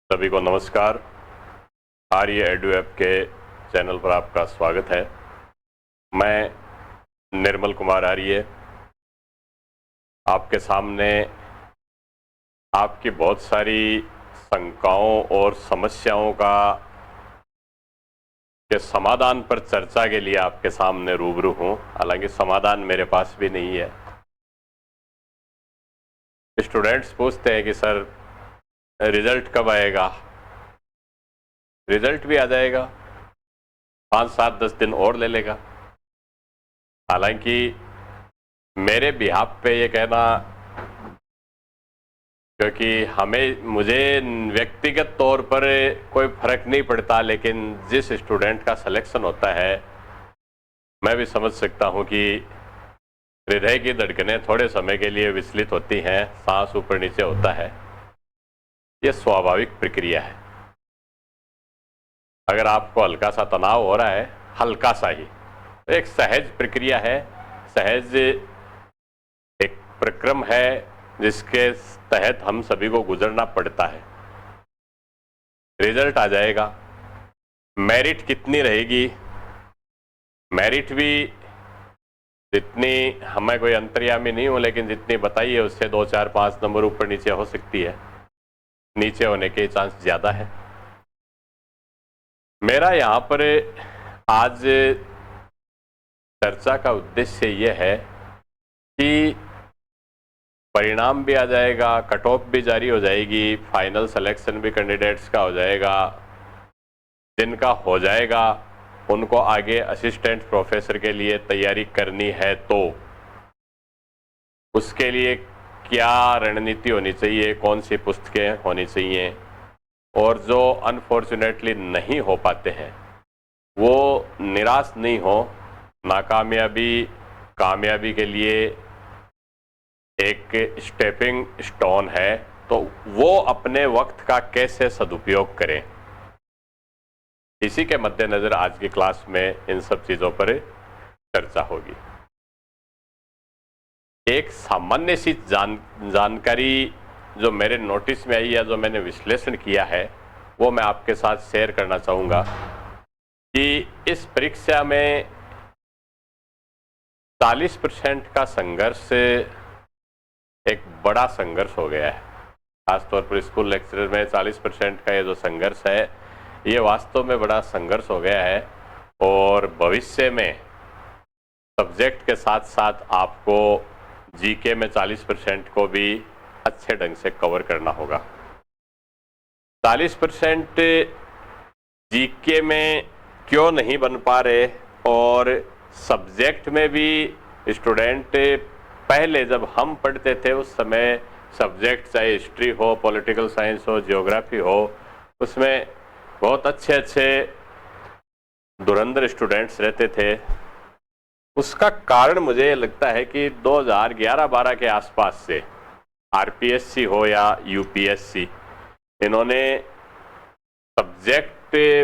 सभी को नमस्कार। आर्य एडू ऐप के चैनल पर आपका स्वागत है। मैं निर्मल कुमार आर्य आपके सामने आपकी बहुत सारी शंकाओं और समस्याओं के समाधान पर चर्चा के लिए आपके सामने रूबरू हूं। हालांकि समाधान मेरे पास भी नहीं है। स्टूडेंट्स पूछते हैं कि सर रिजल्ट कब आएगा। रिजल्ट भी आ जाएगा, 5, 7, 10 दिन और ले लेगा। हालांकि मेरे बिहाफ पे ये कहना, क्योंकि मुझे व्यक्तिगत तौर पर कोई फर्क नहीं पड़ता, लेकिन जिस स्टूडेंट का सिलेक्शन होता है मैं भी समझ सकता हूं कि हृदय की धड़कनें थोड़े समय के लिए विचलित होती हैं, सांस ऊपर नीचे होता है। ये स्वाभाविक प्रक्रिया है। अगर आपको हल्का सा तनाव हो रहा है, हल्का सा ही, तो एक सहज प्रक्रिया है, सहज एक प्रक्रम है जिसके तहत हम सभी को गुजरना पड़ता है। रिजल्ट आ जाएगा। मेरिट कितनी रहेगी? मेरिट भी जितनी, हमें कोई अंतर्यामी नहीं हूं, लेकिन जितनी बताई है उससे 2, 4, 5 नंबर ऊपर नीचे हो सकती है। नीचे होने के चांस ज्यादा है। मेरा यहाँ पर आज चर्चा का उद्देश्य यह है कि परिणाम भी आ जाएगा, कट ऑफ भी जारी हो जाएगी, फाइनल सिलेक्शन भी कैंडिडेट्स का हो जाएगा। जिनका हो जाएगा उनको आगे असिस्टेंट प्रोफेसर के लिए तैयारी करनी है, तो उसके लिए क्या रणनीति होनी चाहिए, कौन सी पुस्तकें होनी चाहिए। और जो अनफॉर्चुनेटली नहीं हो पाते हैं वो निराश नहीं हो। नाकामयाबी कामयाबी के लिए एक स्टेपिंग स्टोन है, तो वो अपने वक्त का कैसे सदुपयोग करें, इसी के मद्देनजर आज की क्लास में इन सब चीजों पर चर्चा होगी। एक सामान्य सी जानकारी जो मेरे नोटिस में आई है, जो मैंने विश्लेषण किया है, वो मैं आपके साथ शेयर करना चाहूंगा कि इस परीक्षा में 40% का संघर्ष एक बड़ा संघर्ष हो गया है। खासतौर पर स्कूल लेक्चरर में 40% का ये जो संघर्ष है, ये वास्तव में बड़ा संघर्ष हो गया है। और भविष्य में सब्जेक्ट के साथ साथ आपको जीके में 40% को भी अच्छे ढंग से कवर करना होगा। 40% जीके में क्यों नहीं बन पा रहे, और सब्जेक्ट में भी स्टूडेंट पहले जब हम पढ़ते थे उस समय सब्जेक्ट चाहे हिस्ट्री हो, पॉलिटिकल साइंस हो, जियोग्राफी हो, उसमें बहुत अच्छे अच्छे धुरंधर स्टूडेंट्स रहते थे। उसका कारण मुझे लगता है कि 2011-12 के आसपास से आरपीएससी हो या यूपीएससी, इन्होंने सब्जेक्ट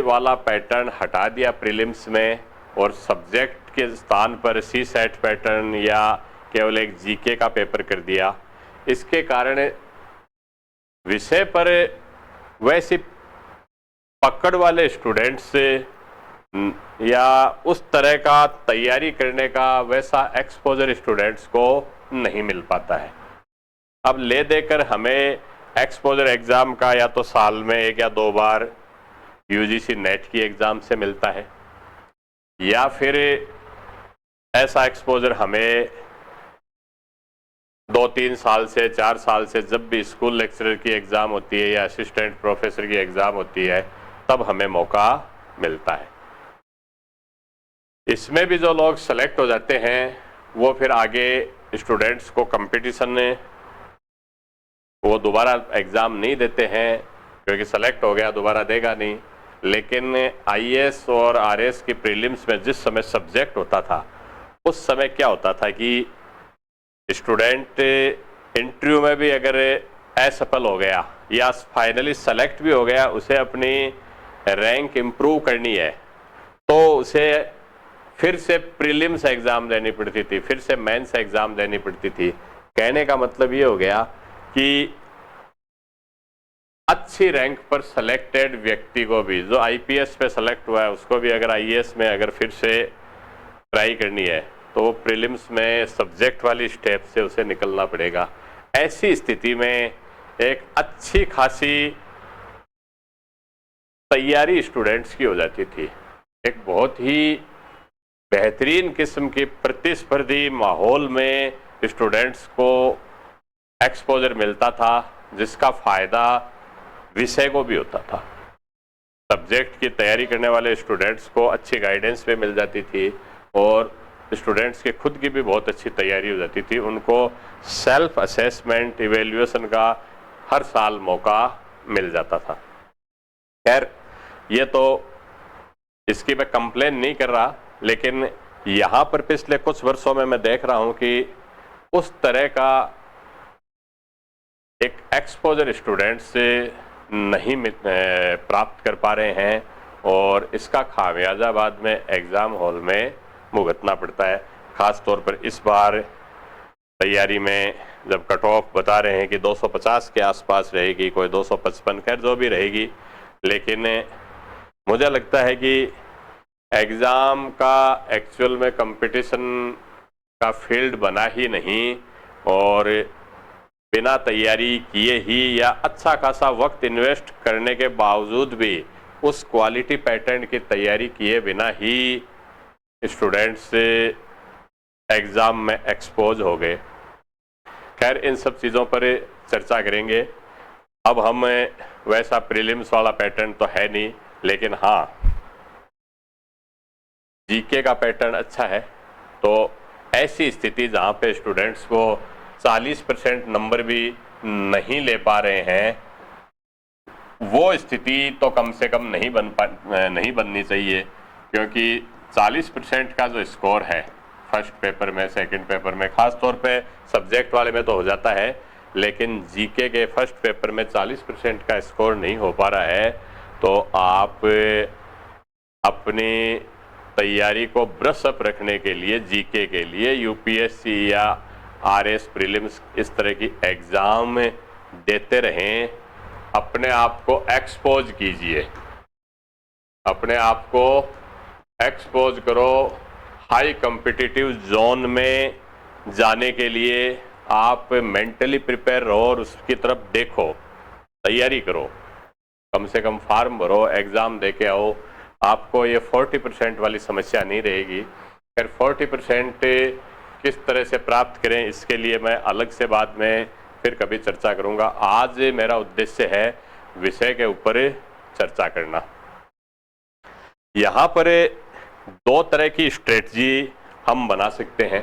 वाला पैटर्न हटा दिया प्रीलिम्स में, और सब्जेक्ट के स्थान पर सी सेट पैटर्न या केवल एक जीके का पेपर कर दिया। इसके कारण विषय पर वैसी पकड़ वाले स्टूडेंट्स या उस तरह का तैयारी करने का वैसा एक्सपोजर स्टूडेंट्स को नहीं मिल पाता है। अब ले देकर हमें एक्सपोजर एग्जाम का या तो साल में 1 या 2 बार यूजीसी नेट की एग्जाम से मिलता है, या फिर ऐसा एक्सपोजर हमें 2-3 साल से 4 साल से जब भी स्कूल लेक्चरर की एग्जाम होती है या असिस्टेंट प्रोफेसर की एग्जाम होती है तब हमें मौका मिलता है। इसमें भी जो लोग सेलेक्ट हो जाते हैं वो फिर आगे स्टूडेंट्स को कंपटीशन वो दोबारा एग्जाम नहीं देते हैं, क्योंकि सेलेक्ट हो गया दोबारा देगा नहीं। लेकिन आईएएस और आरएस की प्रीलिम्स में जिस समय सब्जेक्ट होता था, उस समय क्या होता था कि स्टूडेंट इंटरव्यू में भी अगर असफल हो गया या फाइनली सेलेक्ट भी हो गया, उसे अपनी रैंक इम्प्रूव करनी है तो उसे फिर से प्रीलिम्स एग्जाम देनी पड़ती थी, फिर से मेंस एग्जाम देनी पड़ती थी। कहने का मतलब ये हो गया कि अच्छी रैंक पर सेलेक्टेड व्यक्ति को भी, जो आईपीएस पे सेलेक्ट हुआ है उसको भी अगर आईएएस में अगर फिर से ट्राई करनी है तो वो प्रीलिम्स में सब्जेक्ट वाली स्टेप से उसे निकलना पड़ेगा। ऐसी स्थिति में एक अच्छी खासी तैयारी स्टूडेंट्स की हो जाती थी। एक बहुत ही बेहतरीन किस्म की प्रतिस्पर्धी माहौल में स्टूडेंट्स को एक्सपोजर मिलता था, जिसका फायदा विषय को भी होता था। सब्जेक्ट की तैयारी करने वाले स्टूडेंट्स को अच्छी गाइडेंस भी मिल जाती थी और स्टूडेंट्स की खुद की भी बहुत अच्छी तैयारी हो जाती थी। उनको सेल्फ असेसमेंट इवेल्युएशन का हर साल मौका मिल जाता था। खैर, ये तो इसकी मैं कंप्लेन नहीं कर रहा, लेकिन यहाँ पर पिछले कुछ वर्षों में मैं देख रहा हूँ कि उस तरह का एक एक्सपोजर स्टूडेंट्स से नहीं प्राप्त कर पा रहे हैं और इसका खामियाजा बाद में एग्ज़ाम हॉल में भुगतना पड़ता है। ख़ास तौर पर इस बार तैयारी में जब कट ऑफ बता रहे हैं कि 250 के आसपास रहेगी, कोई 255, खैर जो भी रहेगी, लेकिन मुझे लगता है कि एग्ज़ाम का एक्चुअल में कंपटीशन का फील्ड बना ही नहीं और बिना तैयारी किए ही या अच्छा खासा वक्त इन्वेस्ट करने के बावजूद भी उस क्वालिटी पैटर्न की तैयारी किए बिना ही स्टूडेंट्स एग्ज़ाम में एक्सपोज हो गए। खैर, इन सब चीज़ों पर चर्चा करेंगे। अब हम वैसा प्रीलिम्स वाला पैटर्न तो है नहीं, लेकिन हाँ, जीके का पैटर्न अच्छा है। तो ऐसी स्थिति जहाँ पे स्टूडेंट्स को 40% नंबर भी नहीं ले पा रहे हैं, वो स्थिति तो कम से कम नहीं बननी चाहिए, क्योंकि 40% का जो स्कोर है फर्स्ट पेपर में, सेकंड पेपर में, खास तौर पे सब्जेक्ट वाले में तो हो जाता है, लेकिन जीके के फर्स्ट पेपर में 40% का स्कोर नहीं हो पा रहा है, तो आप अपनी तैयारी को ब्रश अप रखने के लिए जीके के लिए यूपीएससी या आरएस प्रीलिम्स इस तरह की एग्ज़ाम देते रहें। अपने आप को एक्सपोज कीजिए, अपने आप को एक्सपोज करो। हाई कॉम्पिटिटिव जोन में जाने के लिए आप मेंटली प्रिपेयर रहो और उसकी तरफ देखो, तैयारी करो, कम से कम फार्म भरो, एग्ज़ाम दे के आओ। आपको ये 40% वाली समस्या नहीं रहेगी। फिर 40% किस तरह से प्राप्त करें, इसके लिए मैं अलग से बाद में फिर कभी चर्चा करूंगा। आज मेरा उद्देश्य है विषय के ऊपर चर्चा करना। यहाँ पर 2 तरह की स्ट्रेटजी हम बना सकते हैं।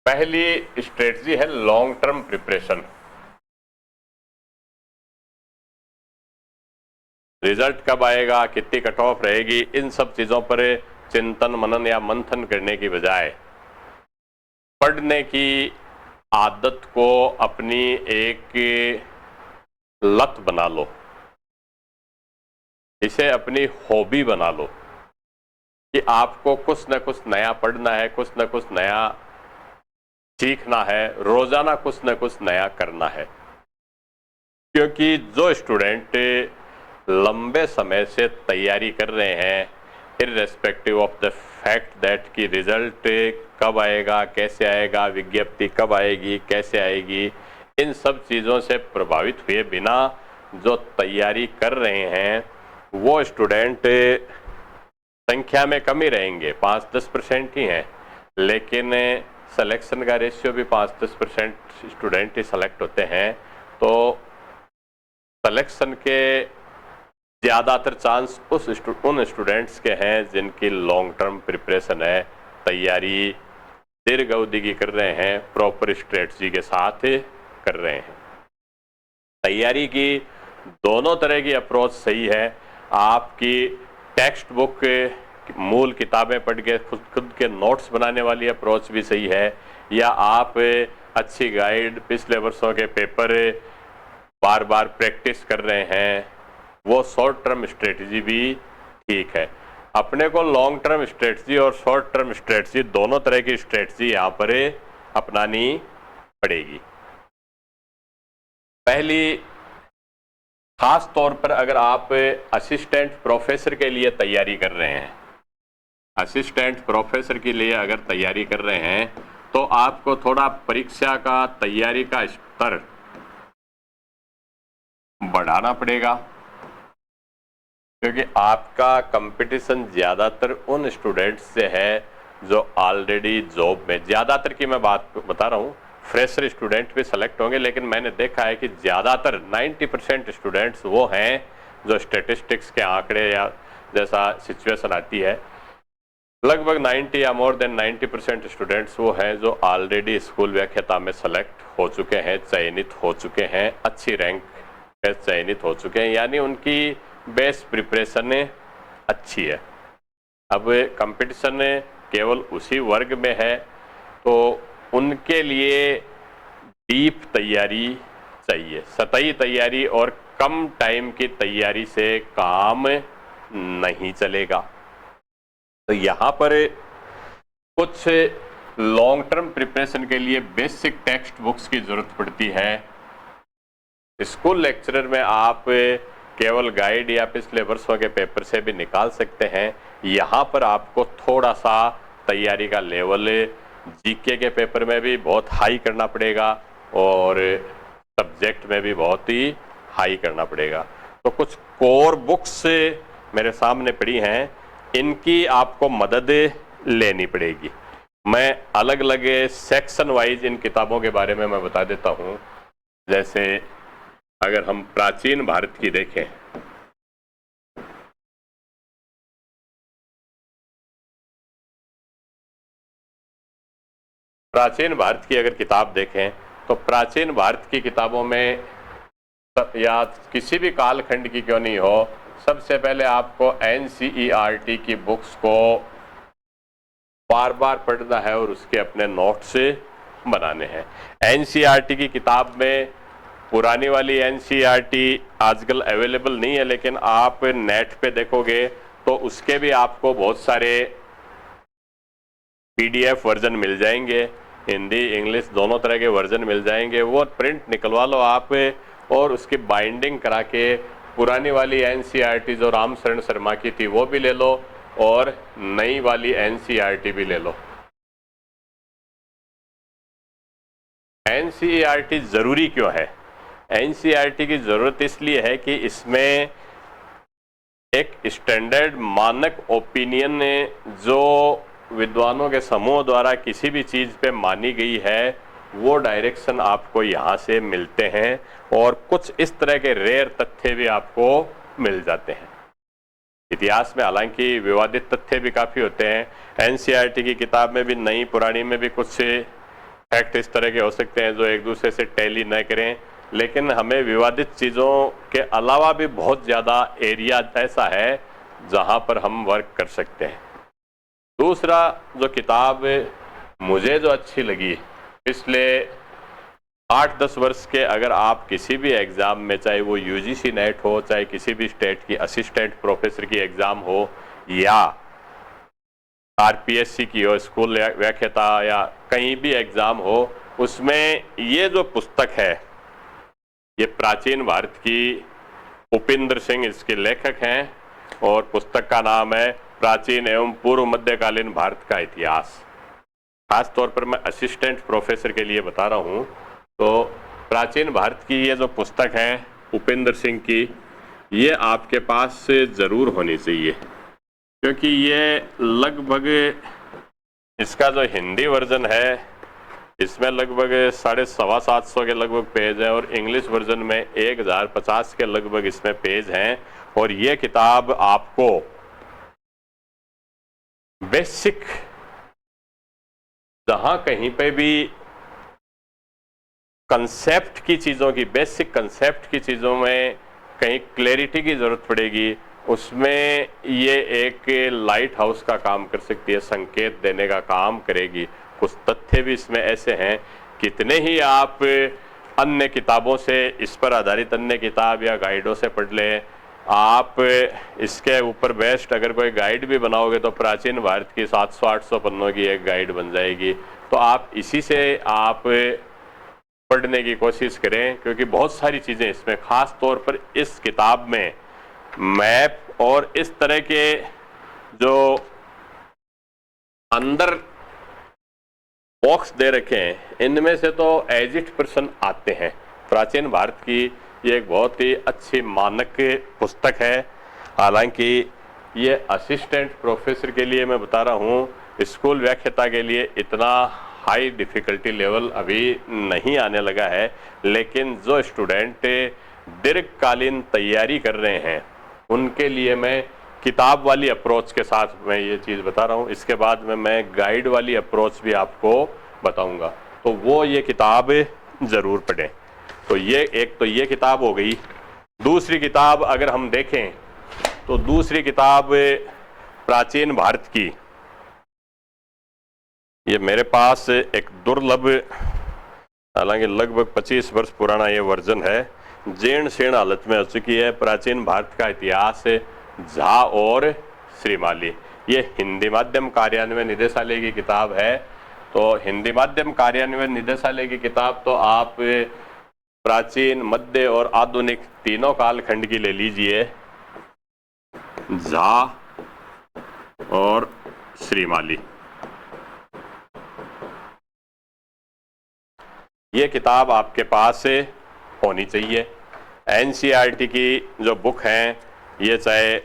पहली स्ट्रेटजी है लॉन्ग टर्म प्रिपरेशन। रिजल्ट कब आएगा, कितनी कट ऑफ रहेगी, इन सब चीज़ों पर चिंतन मनन या मंथन करने की बजाय पढ़ने की आदत को अपनी एक लत बना लो, इसे अपनी हॉबी बना लो कि आपको कुछ न कुछ नया पढ़ना है, कुछ न कुछ नया सीखना है, रोजाना कुछ न कुछ नया करना है। क्योंकि जो स्टूडेंट लंबे समय से तैयारी कर रहे हैं, irrespective of the fact that कि रिजल्ट कब आएगा, कैसे आएगा, विज्ञप्ति कब आएगी, कैसे आएगी, इन सब चीज़ों से प्रभावित हुए बिना जो तैयारी कर रहे हैं, वो स्टूडेंट संख्या में कम ही रहेंगे, 5-10% ही हैं, लेकिन सिलेक्शन का रेशियो भी 5-10% स्टूडेंट ही सेलेक्ट होते हैं। तो सिलेक्शन के ज़्यादातर चांस उन स्टूडेंट्स के हैं जिनकी लॉन्ग टर्म प्रिपरेशन है, तैयारी दीर्घ अवधि की कर रहे हैं, प्रॉपर स्ट्रेटजी के साथ कर रहे हैं। तैयारी की दोनों तरह की अप्रोच सही है। आपकी टेक्स्ट बुक मूल किताबें पढ़ के खुद के नोट्स बनाने वाली अप्रोच भी सही है, या आप अच्छी गाइड, पिछले वर्षों के पेपर बार बार प्रैक्टिस कर रहे हैं, वो शॉर्ट टर्म स्ट्रेटजी भी ठीक है। अपने को लॉन्ग टर्म स्ट्रेटजी और शॉर्ट टर्म स्ट्रेटजी दोनों तरह की स्ट्रेटजी यहाँ पर अपनानी पड़ेगी। पहली खास तौर पर अगर आप असिस्टेंट प्रोफेसर के लिए तैयारी कर रहे हैं, असिस्टेंट प्रोफेसर के लिए अगर तैयारी कर रहे हैं तो आपको थोड़ा परीक्षा का तैयारी का स्तर बढ़ाना पड़ेगा, क्योंकि आपका कंपटीशन ज़्यादातर उन स्टूडेंट्स से है जो ऑलरेडी जॉब में, ज़्यादातर की मैं बात बता रहा हूँ, फ्रेशर स्टूडेंट भी सेलेक्ट होंगे, लेकिन मैंने देखा है कि ज़्यादातर 90% स्टूडेंट्स वो हैं जो स्टेटिस्टिक्स के आंकड़े या जैसा सिचुएशन आती है, लगभग 90 या मोर देन 90% स्टूडेंट्स वो हैं जो ऑलरेडी स्कूल व्याख्याता में सेलेक्ट हो चुके हैं, चयनित हो चुके हैं, अच्छी रैंक पे चयनित हो चुके हैं, यानी उनकी बेस प्रिपरेशन अच्छी है। अब कंपटीशन केवल उसी वर्ग में है तो उनके लिए डीप तैयारी चाहिए, सतही तैयारी और कम टाइम की तैयारी से काम नहीं चलेगा। तो यहाँ पर कुछ लॉन्ग टर्म प्रिपरेशन के लिए बेसिक टेक्स्ट बुक्स की ज़रूरत पड़ती है। स्कूल लेक्चरर में आप केवल गाइड या पिछले वर्षों के पेपर से भी निकाल सकते हैं। यहाँ पर आपको थोड़ा सा तैयारी का लेवल जीके के पेपर में भी बहुत हाई करना पड़ेगा और सब्जेक्ट में भी बहुत ही हाई करना पड़ेगा। तो कुछ कोर बुक्स मेरे सामने पड़ी हैं, इनकी आपको मदद लेनी पड़ेगी। मैं अलग अलग सेक्शन वाइज इन किताबों के बारे में मैं बता देता हूँ। जैसे अगर हम प्राचीन भारत की देखें, प्राचीन भारत की अगर किताब देखें तो प्राचीन भारत की किताबों में या किसी भी कालखंड की क्यों नहीं हो, सबसे पहले आपको NCERT की बुक्स को बार बार पढ़ना है और उसके अपने नोट्स बनाने हैं। NCERT की किताब में पुरानी वाली NCERT आजकल अवेलेबल नहीं है, लेकिन आप नेट पे देखोगे तो उसके भी आपको बहुत सारे PDF वर्जन मिल जाएंगे, हिंदी इंग्लिश दोनों तरह के वर्जन मिल जाएंगे। वो प्रिंट निकलवा लो आप और उसकी बाइंडिंग करा के पुरानी वाली NCERT जो रामशरण शर्मा की थी वो भी ले लो और नई वाली NCERT भी ले लो। NCERT जरूरी क्यों है? NCERT की जरूरत इसलिए है कि इसमें एक स्टैंडर्ड मानक ओपिनियन जो विद्वानों के समूह द्वारा किसी भी चीज़ पे मानी गई है, वो डायरेक्शन आपको यहाँ से मिलते हैं और कुछ इस तरह के रेयर तथ्य भी आपको मिल जाते हैं। इतिहास में हालांकि विवादित तथ्य भी काफ़ी होते हैं। NCERT की किताब में भी नई पुरानी में भी कुछ फैक्ट इस तरह के हो सकते हैं जो एक दूसरे से टैली न करें, लेकिन हमें विवादित चीज़ों के अलावा भी बहुत ज़्यादा एरिया ऐसा है जहाँ पर हम वर्क कर सकते हैं। दूसरा जो किताब मुझे जो अच्छी लगी, पिछले 8-10 वर्ष के अगर आप किसी भी एग्ज़ाम में, चाहे वो UGC नेट हो, चाहे किसी भी स्टेट की असिस्टेंट प्रोफेसर की एग्ज़ाम हो या RPSC की हो, स्कूल व्याख्याता या कहीं भी एग्ज़ाम हो, उसमें ये जो पुस्तक है ये प्राचीन भारत की उपेंद्र सिंह इसके लेखक हैं और पुस्तक का नाम है प्राचीन एवं पूर्व मध्यकालीन भारत का इतिहास। खास तौर पर मैं असिस्टेंट प्रोफेसर के लिए बता रहा हूँ। तो प्राचीन भारत की ये जो पुस्तक है उपेंद्र सिंह की, ये आपके पास ज़रूर होनी चाहिए, क्योंकि ये लगभग इसका जो हिंदी वर्जन है इसमें लगभग 750 के लगभग पेज है और इंग्लिश वर्जन में 1050 के लगभग इसमें पेज हैं। और ये किताब आपको बेसिक, जहां कहीं पे भी कंसेप्ट की चीज़ों की, बेसिक कंसेप्ट की चीज़ों में कहीं क्लैरिटी की ज़रूरत पड़ेगी, उसमें ये एक लाइट हाउस का काम कर सकती है, संकेत देने का काम करेगी। कुछ तथ्य भी इसमें ऐसे हैं, कितने ही आप अन्य किताबों से, इस पर आधारित अन्य किताब या गाइडों से पढ़ लें, आप इसके ऊपर बेस्ट अगर कोई गाइड भी बनाओगे तो प्राचीन भारत की 700-800 पन्नों की एक गाइड बन जाएगी। तो आप इसी से आप पढ़ने की कोशिश करें, क्योंकि बहुत सारी चीज़ें इसमें, ख़ास तौर पर इस किताब में मैप और इस तरह के जो अंदर बॉक्स दे रखे हैं, इनमें से तो एज इट प्रश्न आते हैं। प्राचीन भारत की ये एक बहुत ही अच्छी मानक पुस्तक है। हालांकि ये असिस्टेंट प्रोफेसर के लिए मैं बता रहा हूँ, स्कूल व्याख्याता के लिए इतना हाई डिफ़िकल्टी लेवल अभी नहीं आने लगा है, लेकिन जो स्टूडेंट दीर्घकालीन तैयारी कर रहे हैं उनके लिए मैं किताब वाली अप्रोच के साथ मैं ये चीज़ बता रहा हूँ। इसके बाद में मैं गाइड वाली अप्रोच भी आपको बताऊंगा, तो वो ये किताब ज़रूर पढ़ें। तो ये एक तो ये किताब हो गई। दूसरी किताब अगर हम देखें तो दूसरी किताब प्राचीन भारत की, ये मेरे पास एक दुर्लभ, हालांकि लगभग 25 वर्ष पुराना ये वर्जन है, जीर्ण शीर्ण हालत में हो चुकी है, प्राचीन भारत का इतिहास झा और श्रीमाली। ये हिंदी माध्यम कार्यान्वयन निदेशालय की किताब है। तो हिंदी माध्यम कार्यान्वयन निदेशालय की किताब तो आप प्राचीन, मध्य और आधुनिक तीनों कालखंड की ले लीजिए, झा और श्रीमाली। ये किताब आपके पास होनी चाहिए। एनसीईआरटी की जो बुक हैं, ये चाहे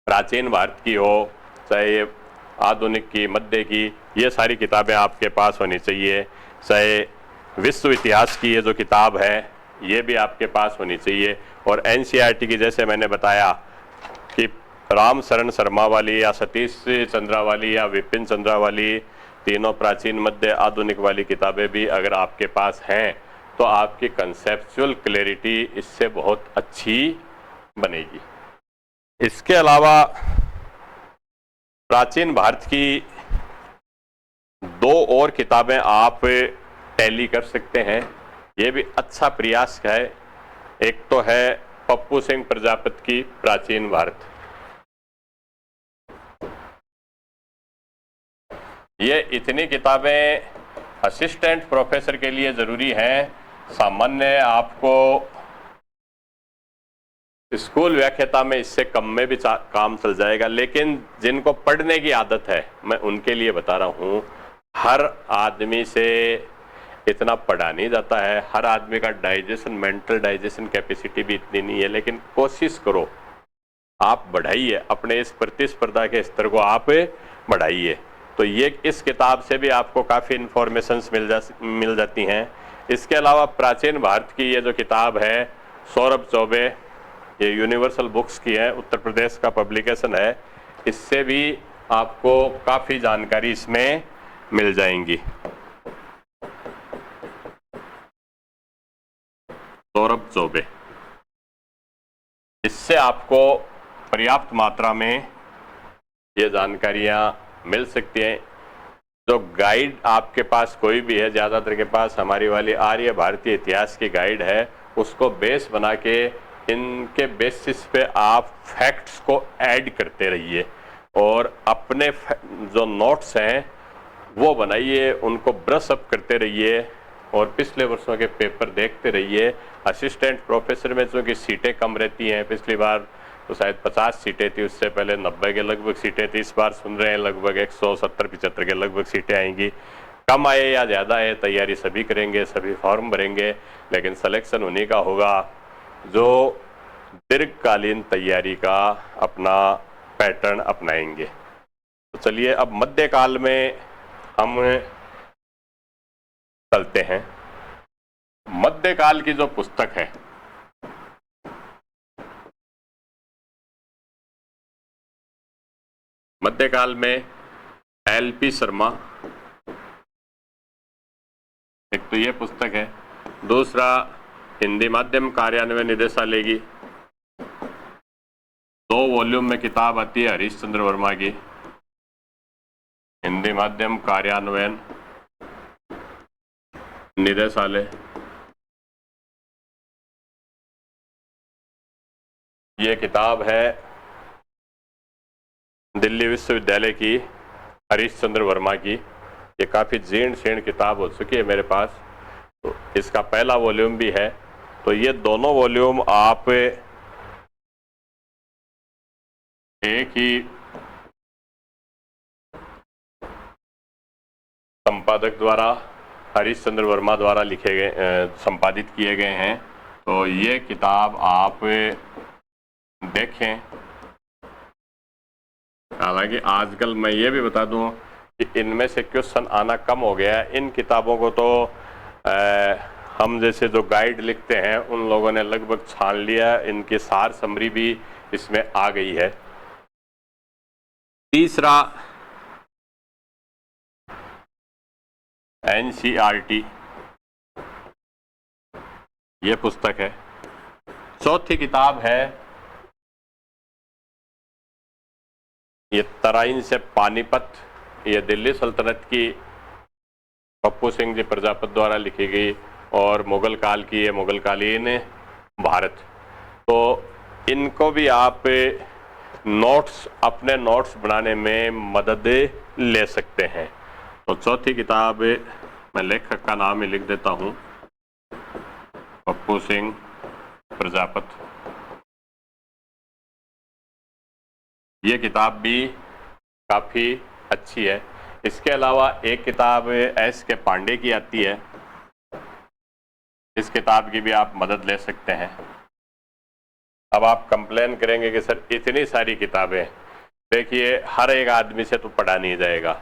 प्राचीन भारत की हो, चाहे आधुनिक की, मध्य की, ये सारी किताबें आपके पास होनी चाहिए। चाहे विश्व इतिहास की ये जो किताब है, ये भी आपके पास होनी चाहिए। और एनसीईआरटी की जैसे मैंने बताया कि राम शरण शर्मा वाली या सतीश चंद्रा वाली या विपिन चंद्रा वाली, तीनों प्राचीन, मध्य, आधुनिक वाली किताबें भी अगर आपके पास हैं तो आपकी कंसेप्चुअल क्लैरिटी इससे बहुत अच्छी बनेगी। इसके अलावा प्राचीन भारत की दो और किताबें आप टैली कर सकते हैं, ये भी अच्छा प्रयास है। एक तो है पप्पू सिंह प्रजापति की प्राचीन भारत, ये इतनी किताबें असिस्टेंट प्रोफेसर के लिए ज़रूरी हैं। सामान्य आपको स्कूल व्याख्याता में इससे कम में भी काम चल जाएगा, लेकिन जिनको पढ़ने की आदत है मैं उनके लिए बता रहा हूँ। हर आदमी से इतना पढ़ा नहीं जाता है, हर आदमी का डाइजेशन, मेंटल डाइजेशन कैपेसिटी भी इतनी नहीं है, लेकिन कोशिश करो, आप बढ़ाइए अपने इस प्रतिस्पर्धा के स्तर को, आप बढ़ाइए। तो ये इस किताब से भी आपको काफ़ी इंफॉर्मेशंस मिल जाती हैं। इसके अलावा प्राचीन भारत की ये जो किताब है सौरभ चौबे, ये यूनिवर्सल बुक्स की है, उत्तर प्रदेश का पब्लिकेशन है, इससे भी आपको काफ़ी जानकारी इसमें मिल जाएंगी। सौरभ चौबे, इससे आपको पर्याप्त मात्रा में ये जानकारियाँ मिल सकती हैं। जो गाइड आपके पास कोई भी है, ज़्यादातर के पास हमारी वाली आर्य भारतीय इतिहास की गाइड है, उसको बेस बना के इनके बेसिस पे आप फैक्ट्स को ऐड करते रहिए और अपने जो नोट्स हैं वो बनाइए, उनको ब्रश अप करते रहिए और पिछले वर्षों के पेपर देखते रहिए। असिस्टेंट प्रोफेसर में चूँकि सीटें कम रहती हैं, पिछली बार तो शायद 50 सीटें थी, उससे पहले 90 के लगभग सीटें थी, इस बार सुन रहे हैं लगभग 170-75 के लगभग सीटें आएंगी। कम आए या ज़्यादा है, तैयारी सभी करेंगे, सभी फॉर्म भरेंगे, लेकिन सिलेक्शन उन्हीं का होगा जो दीर्घकालीन तैयारी का अपना पैटर्न अपनाएंगे। तो चलिए अब मध्यकाल में हम चलते हैं। मध्यकाल की जो पुस्तक है, मध्यकाल में एलपी शर्मा, एक तो ये पुस्तक है, दूसरा हिंदी माध्यम कार्यान्वयन निदेशालय की 2 वॉल्यूम में किताब आती है हरीश चंद्र वर्मा की, हिंदी माध्यम कार्यान्वयन निदेशालय। ये किताब है दिल्ली विश्वविद्यालय की हरीश चंद्र वर्मा की। ये काफ़ी जीर्ण शीर्ण किताब हो चुकी है मेरे पास, तो इसका पहला वॉल्यूम भी है। तो ये दोनों वॉल्यूम आप एक ही संपादक द्वारा, हरीश चंद्र वर्मा द्वारा लिखे गए, संपादित किए गए हैं। तो ये किताब आप देखें। हालांकि आजकल मैं ये भी बता दूं कि इनमें से क्वेश्चन आना कम हो गया है। इन किताबों को तो हम जैसे जो गाइड लिखते हैं उन लोगों ने लगभग छान लिया, इनकी सार समरी भी इसमें आ गई है। तीसरा NCERT, ये पुस्तक है। चौथी किताब है ये तराइन से पानीपत, ये दिल्ली सल्तनत की पप्पू सिंह जी प्रजापत द्वारा लिखी गई और मुगल काल की है, मुगल कालीन भारत। तो इनको भी आप नोट्स, अपने नोट्स बनाने में मदद ले सकते हैं। तो चौथी किताब मैं लेखक का नाम ही लिख देता हूं, पप्पू सिंह प्रजापत। ये किताब भी काफ़ी अच्छी है। इसके अलावा एक किताब SK पांडे की आती है, इस किताब की भी आप मदद ले सकते हैं। अब आप कंप्लेन करेंगे कि सर इतनी सारी किताबें, देखिए हर एक आदमी से तो पढ़ा नहीं जाएगा,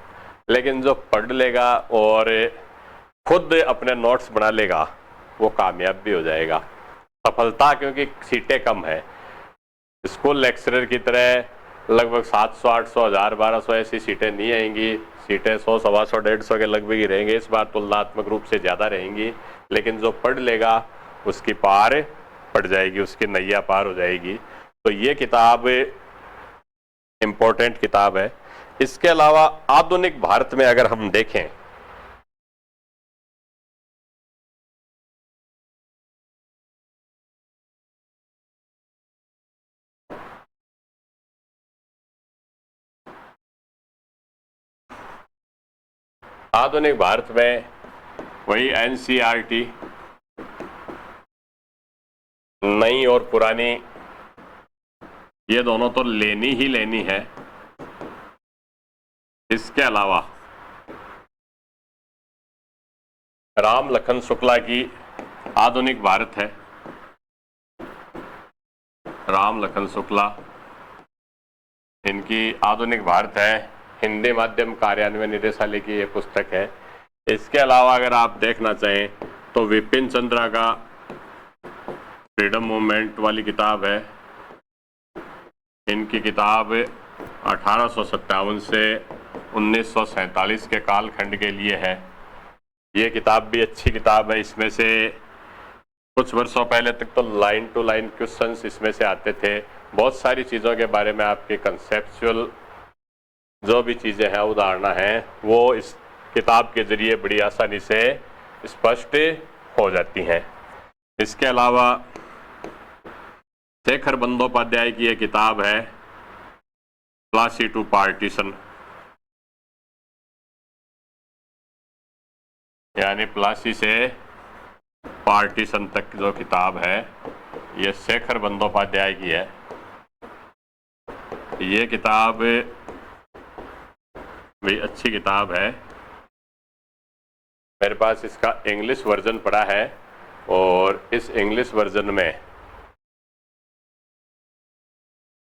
लेकिन जो पढ़ लेगा और खुद अपने नोट्स बना लेगा वो कामयाब भी हो जाएगा। सफलता, क्योंकि सीटें कम है, स्कूल लेक्चरर की तरह लगभग 700, 800, 1000, 1200 ऐसी सीटें नहीं आएंगी। सीटें 100, 125, 150 के लगभग ही रहेंगे। इस बार तुलनात्मक रूप से ज़्यादा रहेंगी, लेकिन जो पढ़ लेगा उसकी पार पड़ जाएगी, उसकी नैया पार हो जाएगी। तो ये किताब इम्पोर्टेंट किताब है। इसके अलावा आधुनिक भारत में अगर हम देखें, आधुनिक भारत में वही NCERT, नई और पुरानी, ये दोनों तो लेनी ही लेनी है। इसके अलावा राम लखन शुक्ला की आधुनिक भारत है, राम लखन शुक्ला, इनकी आधुनिक भारत है, हिंदी माध्यम कार्यान्वयन निदेशालय की ये पुस्तक है। इसके अलावा अगर आप देखना चाहें तो विपिन चंद्रा का फ्रीडम मूवमेंट वाली किताब है। इनकी किताब 1857 से 1947 के कालखंड के लिए है। ये किताब भी अच्छी किताब है। इसमें से कुछ वर्षों पहले तक तो लाइन टू लाइन क्वेश्चंस इसमें से आते थे। बहुत सारी चीज़ों के बारे में आपके कंसेप्चुअल जो भी चीज़ें हैं, उदाहरण हैं, वो इस किताब के ज़रिए बड़ी आसानी से स्पष्ट हो जाती हैं। इसके अलावा शेखर बंदोपाध्याय की एक किताब है प्लासी टू पार्टीशन, यानी प्लासी से पार्टीशन तक जो किताब है, ये शेखर बंदोपाध्याय की है। ये किताब भी अच्छी किताब है। मेरे पास इसका इंग्लिश वर्जन पड़ा है और इस इंग्लिश वर्जन में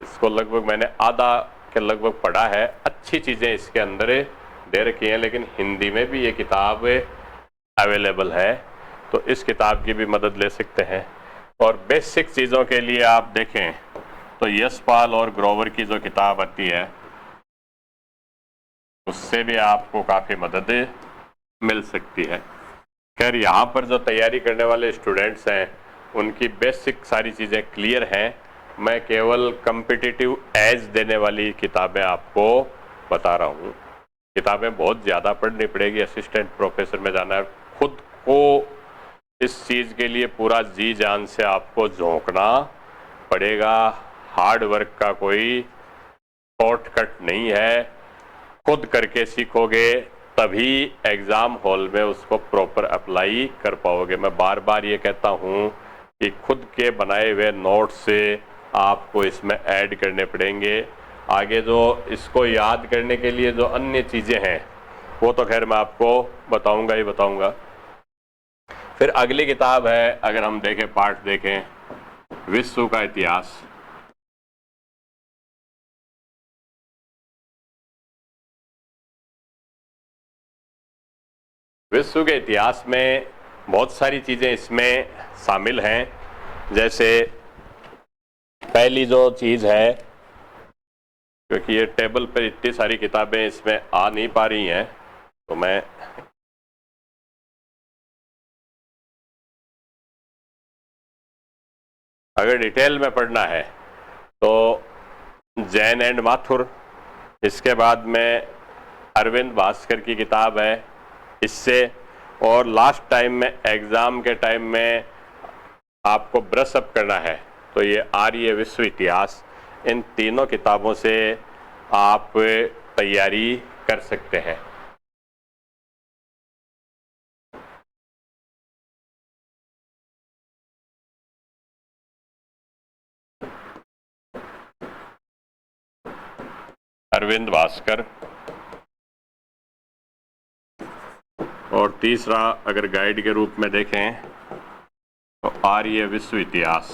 इसको लगभग मैंने आधा के लगभग पढ़ा है। अच्छी चीज़ें इसके अंदर दे रखी हैं, लेकिन हिंदी में भी ये किताब अवेलेबल है, तो इस किताब की भी मदद ले सकते हैं। और बेसिक चीज़ों के लिए आप देखें तो यशपाल और ग्रोवर की जो किताब आती है उससे भी आपको काफ़ी मदद मिल सकती है। खैर, यहाँ पर जो तैयारी करने वाले स्टूडेंट्स हैं उनकी बेसिक सारी चीज़ें क्लियर हैं। मैं केवल कम्पिटिटिव एज देने वाली किताबें आपको बता रहा हूँ। किताबें बहुत ज़्यादा पढ़नी पड़ेगी, असिस्टेंट प्रोफेसर में जाना है, खुद को इस चीज़ के लिए पूरा जी जान से आपको झोंकना पड़ेगा। हार्ड वर्क का कोई शॉर्टकट नहीं है। खुद करके सीखोगे तभी एग्ज़ाम हॉल में उसको प्रॉपर अप्लाई कर पाओगे। मैं बार बार ये कहता हूँ कि खुद के बनाए हुए नोट्स से आपको इसमें ऐड करने पड़ेंगे। आगे जो इसको याद करने के लिए जो अन्य चीज़ें हैं वो तो खैर मैं आपको बताऊंगा ही बताऊंगा। फिर अगली किताब है, अगर हम देखें पार्ट देखें, विश्व का इतिहास। विश्व के इतिहास में बहुत सारी चीज़ें इसमें शामिल हैं। जैसे पहली जो चीज़ है, क्योंकि ये टेबल पर इतनी सारी किताबें इसमें आ नहीं पा रही हैं, तो मैं अगर डिटेल में पढ़ना है तो जैन एंड माथुर, इसके बाद में अरविंद भास्कर की किताब है इससे, और लास्ट टाइम में एग्ज़ाम के टाइम में आपको ब्रश अप करना है तो ये आर्य विश्व इतिहास। इन तीनों किताबों से आप तैयारी कर सकते हैं। अरविंद भास्कर, और तीसरा अगर गाइड के रूप में देखें तो आर्य विश्व इतिहास।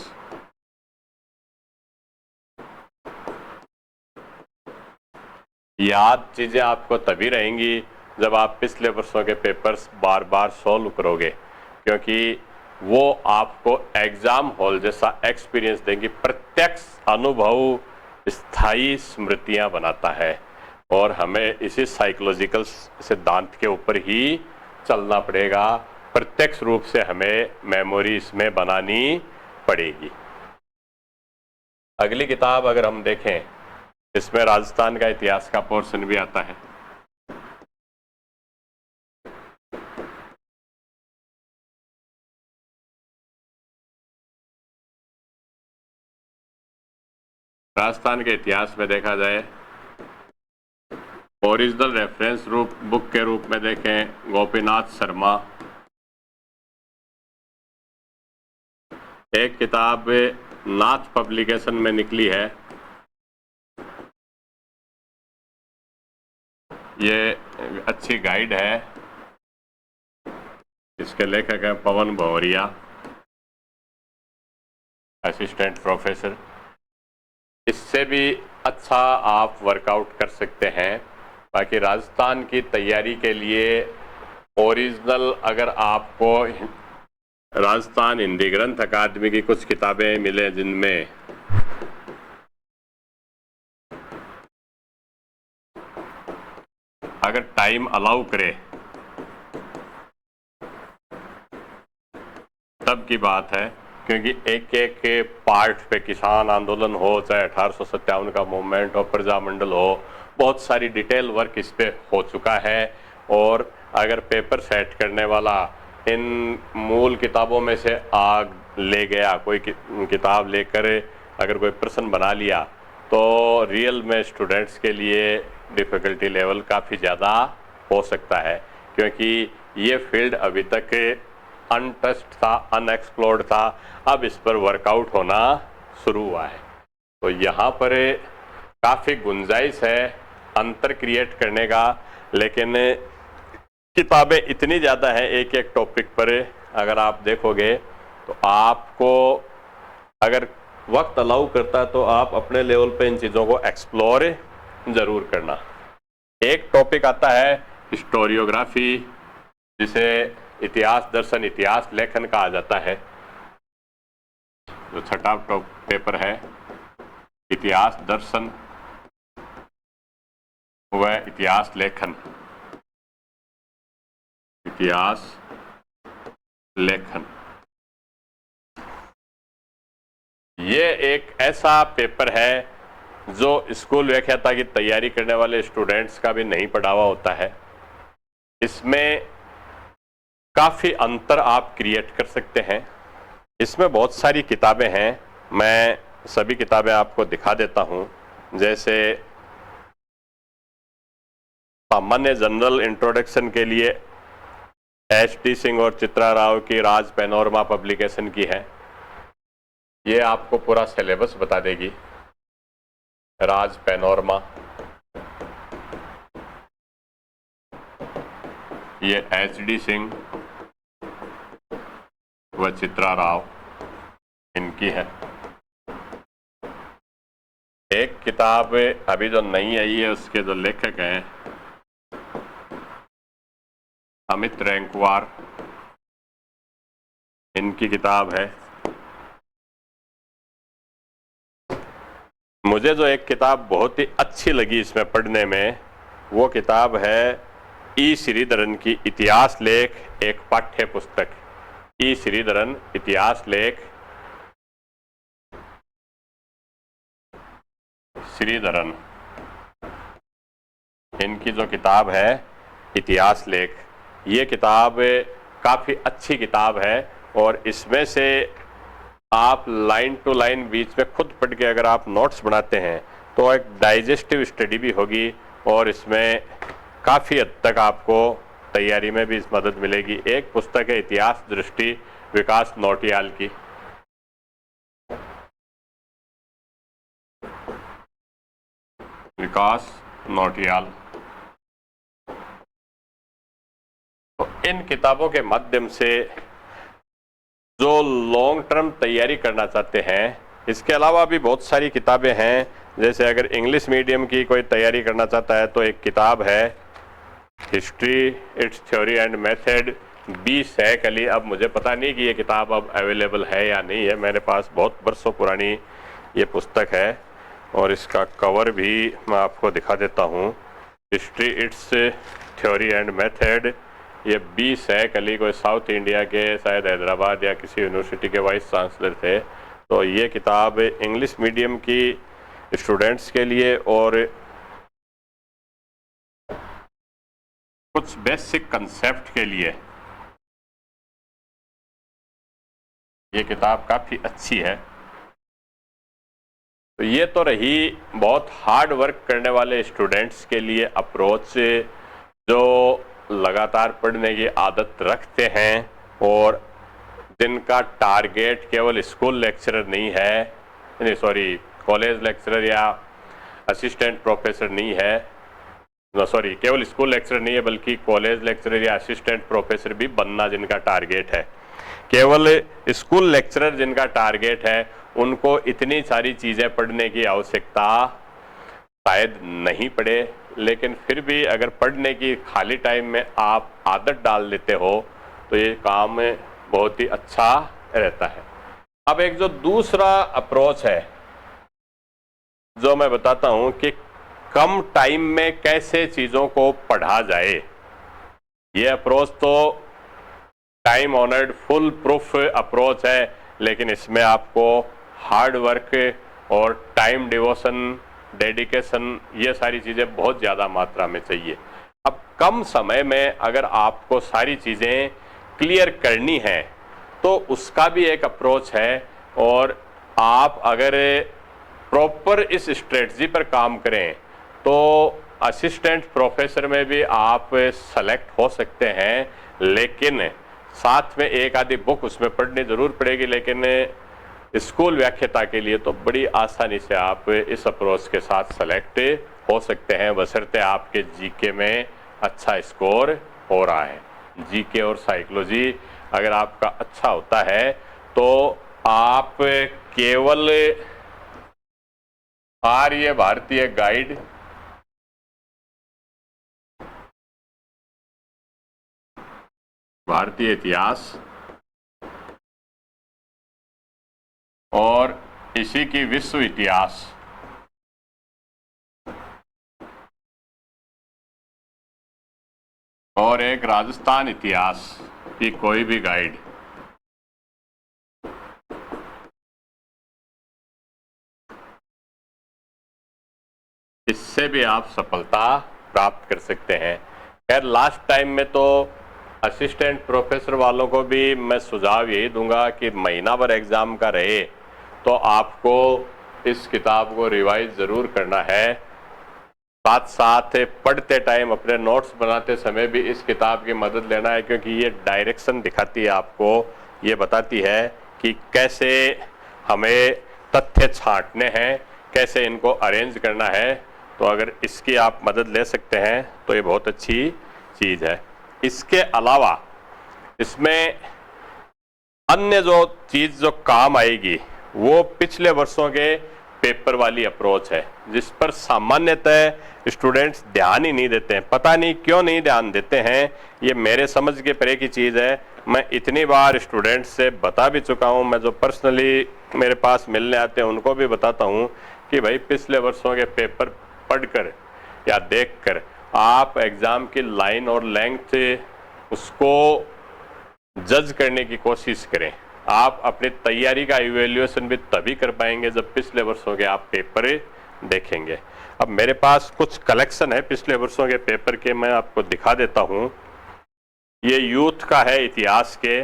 याद चीज़ें आपको तभी रहेंगी जब आप पिछले वर्षों के पेपर्स बार बार सॉल्व करोगे, क्योंकि वो आपको एग्ज़ाम हॉल जैसा एक्सपीरियंस देंगी। प्रत्यक्ष अनुभव स्थायी स्मृतियां बनाता है, और हमें इसी साइकोलॉजिकल सिद्धांत के ऊपर ही चलना पड़ेगा। प्रत्यक्ष रूप से हमें मेमोरी इसमें बनानी पड़ेगी। अगली किताब अगर हम देखें, इसमें राजस्थान का इतिहास का पोर्शन भी आता है। राजस्थान के इतिहास में देखा जाए, ओरिजिनल रेफरेंस बुक के रूप में देखें गोपीनाथ शर्मा। एक किताब नाथ पब्लिकेशन में निकली है, ये अच्छी गाइड है, इसके लेखक है पवन भौरिया, असिस्टेंट प्रोफेसर। इससे भी अच्छा आप वर्कआउट कर सकते हैं। बाकी राजस्थान की तैयारी के लिए ओरिजिनल अगर आपको राजस्थान हिंदी ग्रंथ अकादमी की कुछ किताबें मिले जिनमें अगर टाइम अलाउ करे तब की बात है, क्योंकि एक एक के पार्ट पे किसान आंदोलन हो, चाहे 1857 का मूवमेंट हो, प्रजामंडल हो, बहुत सारी डिटेल वर्क इस पे हो चुका है। और अगर पेपर सेट करने वाला इन मूल किताबों में से आग ले गया, कोई किताब लेकर अगर कोई प्रश्न बना लिया, तो रियल में स्टूडेंट्स के लिए डिफ़िकल्टी लेवल काफ़ी ज़्यादा हो सकता है, क्योंकि ये फील्ड अभी तक अनटच्ड था, अनएक्सप्लोर्ड था। अब इस पर वर्कआउट होना शुरू हुआ है, तो यहाँ पर काफ़ी गुंजाइश है अंतर क्रिएट करने का। लेकिन किताबें इतनी ज़्यादा हैं एक एक टॉपिक पर, अगर आप देखोगे तो आपको अगर वक्त अलाउ करता है तो आप अपने लेवल पे इन चीज़ों को एक्सप्लोर ज़रूर करना। एक टॉपिक आता है हिस्टोरियोग्राफी, जिसे इतिहास दर्शन इतिहास लेखन कहा जाता है। जो छठा पेपर है इतिहास दर्शन व इतिहास लेखन, इतिहास लेखन, ये एक ऐसा पेपर है जो स्कूल व्याख्याता की तैयारी करने वाले स्टूडेंट्स का भी नहीं पढ़ा हुआ होता है। इसमें काफ़ी अंतर आप क्रिएट कर सकते हैं। इसमें बहुत सारी किताबें हैं, मैं सभी किताबें आपको दिखा देता हूं। जैसे सामान्य जनरल इंट्रोडक्शन के लिए HD सिंह और चित्रा राव की राज पैनोरमा पब्लिकेशन की है। ये आपको पूरा सिलेबस बता देगी। राज पैनोरमा, ये HD सिंह व चित्रा राव इनकी है। एक किताब अभी जो नई आई है उसके जो लेखक हैं अमित रैंकवार, इनकी किताब है। मुझे जो एक किताब बहुत ही अच्छी लगी इसमें पढ़ने में, वो किताब है ई श्रीधरन की इतिहास लेख, एक पाठ्य पुस्तक। ई श्रीधरन इतिहास लेख, श्रीधरन, इनकी जो किताब है इतिहास लेख, ये किताब काफ़ी अच्छी किताब है। और इसमें से आप लाइन टू लाइन बीच में खुद पढ़ के अगर आप नोट्स बनाते हैं तो एक डाइजेस्टिव स्टडी भी होगी और इसमें काफ़ी हद तक आपको तैयारी में भी मदद मिलेगी। एक पुस्तक है इतिहास दृष्टि, विकास नौटियाल की। विकास नौटियाल। तो इन किताबों के माध्यम से जो लॉन्ग टर्म तैयारी करना चाहते हैं, इसके अलावा भी बहुत सारी किताबें हैं। जैसे अगर इंग्लिश मीडियम की कोई तैयारी करना चाहता है तो एक किताब है history, its theory and method, B Sheikh Ali. अब मुझे पता नहीं कि ये किताब अब अवेलेबल है या नहीं है, मेरे पास बहुत बरसों पुरानी ये पुस्तक है और इसका कवर भी मैं आपको दिखा देता हूँ। History, its theory and method, ये बी सैक अली कोई साउथ इंडिया के शायद हैदराबाद या किसी यूनिवर्सिटी के वाइस चांसलर थे। तो ये किताब इंग्लिश मीडियम की स्टूडेंट्स के लिए और कुछ बेसिक कंसेप्ट के लिए ये किताब काफ़ी अच्छी है। तो ये तो रही बहुत हार्ड वर्क करने वाले स्टूडेंट्स के लिए अप्रोच, जो लगातार पढ़ने की आदत रखते हैं और जिनका टारगेट केवल स्कूल लेक्चरर नहीं है, नहीं सॉरी कॉलेज लेक्चरर या असिस्टेंट प्रोफेसर नहीं है, सॉरी केवल स्कूल लेक्चरर नहीं है बल्कि कॉलेज लेक्चरर या असिस्टेंट प्रोफेसर भी बनना जिनका टारगेट है। केवल स्कूल लेक्चरर जिनका टारगेट है उनको इतनी सारी चीज़ें पढ़ने की आवश्यकता शायद नहीं पड़े, लेकिन फिर भी अगर पढ़ने की खाली टाइम में आप आदत डाल लेते हो तो ये काम बहुत ही अच्छा रहता है। अब एक जो दूसरा अप्रोच है जो मैं बताता हूं कि कम टाइम में कैसे चीज़ों को पढ़ा जाए, ये अप्रोच तो time honoured full proof approach है, लेकिन इसमें आपको हार्ड वर्क और टाइम डिवोशन, डेडिकेशन, ये सारी चीज़ें बहुत ज़्यादा मात्रा में चाहिए। अब कम समय में अगर आपको सारी चीज़ें क्लियर करनी है तो उसका भी एक अप्रोच है और आप अगर प्रॉपर इस स्ट्रेटजी पर काम करें तो असिस्टेंट प्रोफेसर में भी आप सेलेक्ट हो सकते हैं, लेकिन साथ में एक आधी बुक उसमें पढ़नी ज़रूर पड़ेगी। लेकिन स्कूल व्याख्याता के लिए तो बड़ी आसानी से आप इस अप्रोच के साथ सेलेक्ट हो सकते हैं, बशर्ते आपके जीके में अच्छा स्कोर हो रहा है। जीके और साइकोलॉजी अगर आपका अच्छा होता है तो आप केवल आर्य भारतीय गाइड, भारतीय इतिहास और इसी की विश्व इतिहास, और एक राजस्थान इतिहास की कोई भी गाइड, इससे भी आप सफलता प्राप्त कर सकते हैं। खैर लास्ट टाइम में तो असिस्टेंट प्रोफेसर वालों को भी मैं सुझाव यही दूंगा कि महीना भर एग्ज़ाम का रहे तो आपको इस किताब को रिवाइज ज़रूर करना है। साथ साथ पढ़ते टाइम अपने नोट्स बनाते समय भी इस किताब की मदद लेना है, क्योंकि ये डायरेक्शन दिखाती है आपको, ये बताती है कि कैसे हमें तथ्य छांटने हैं, कैसे इनको अरेंज करना है। तो अगर इसकी आप मदद ले सकते हैं तो ये बहुत अच्छी चीज़ है। इसके अलावा इसमें अन्य जो चीज़ जो काम आएगी वो पिछले वर्षों के पेपर वाली अप्रोच है, जिस पर सामान्यतः स्टूडेंट्स ध्यान ही नहीं देते हैं। पता नहीं क्यों नहीं ध्यान देते हैं, ये मेरे समझ के परे की चीज़ है। मैं इतनी बार स्टूडेंट्स से बता भी चुका हूँ, मैं जो पर्सनली मेरे पास मिलने आते हैं उनको भी बताता हूँ कि भाई पिछले वर्षों के पेपर पढ़कर या देखकर आप एग्ज़ाम की लाइन और लेंथ उसको जज करने की कोशिश करें। आप अपनी तैयारी का इवैल्यूएशन भी तभी कर पाएंगे जब पिछले वर्षों के आप पेपर देखेंगे। अब मेरे पास कुछ कलेक्शन है पिछले वर्षों के पेपर के, मैं आपको दिखा देता हूँ। ये यूथ का है, इतिहास के।